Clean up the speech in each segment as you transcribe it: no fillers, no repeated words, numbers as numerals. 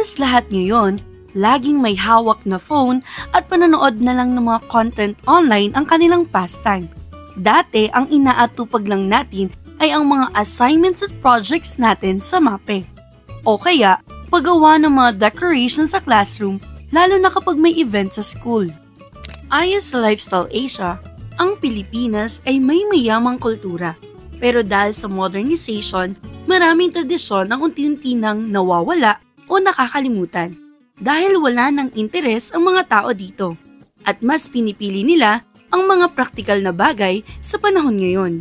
Halos lahat ngayon, laging may hawak na phone at panonood na lang ng mga content online ang kanilang pastime. Dati, ang inaatupag lang natin ay ang mga assignments at projects natin sa MAPE. O kaya, paggawa ng mga decorations sa classroom, lalo na kapag may event sa school. Ayon sa Lifestyle Asia, ang Pilipinas ay may mayamang kultura. Pero dahil sa modernization, maraming tradisyon ang unti-unti nang nawawala o nakakalimutan dahil wala ng interes ang mga tao dito at mas pinipili nila ang mga praktikal na bagay sa panahon ngayon.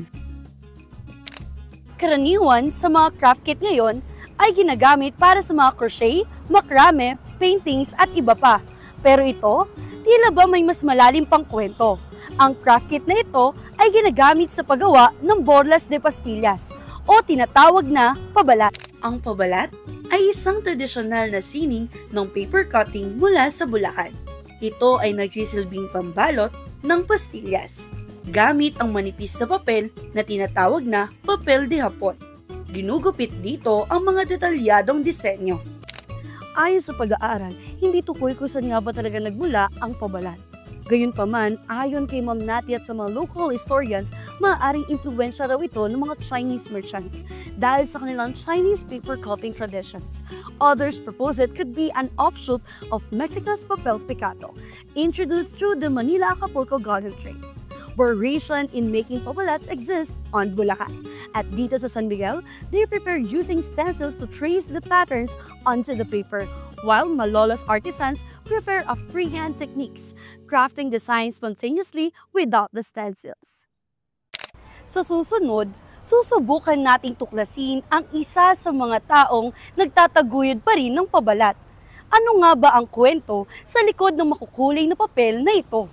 Karaniwan sa mga craft kit ngayon ay ginagamit para sa mga crochet, macrame, paintings at iba pa. Pero ito, tila ba may mas malalim pang kwento. Ang craft kit na ito ay ginagamit sa paggawa ng borlas de pastillas o tinatawag na pabalat. Ang pabalat ay isang tradisyonal na sining ng paper cutting mula sa Bulacan. Ito ay nagsisilbing pambalot ng pastillas gamit ang manipis na papel na tinatawag na papel de hapon. Ginugupit dito ang mga detalyadong disenyo. Ayon sa pag-aaral, hindi tukoy kung saan nga ba talaga nagmula ang pabalat. Gayunpaman, ayon kay Ma'am Nati at sa mga local historians, maaaring impluwensya raw ito ng mga Chinese merchants dahil sa kanilang Chinese paper cutting traditions. Others propose it could be an offshoot of Mexico's papel picado, introduced through the Manila-Acapulco garden trade. Variation in making pabalats exists on Bulacan. At dito sa San Miguel, they prefer using stencils to trace the patterns onto the paper, while Malolos artisans prefer a freehand techniques, crafting designs spontaneously without the stencils. Sa susunod, susubukan nating tuklasin ang isa sa mga taong nagtataguyod pa rin ng pabalat. Ano nga ba ang kwento sa likod ng makukulay na papel na ito?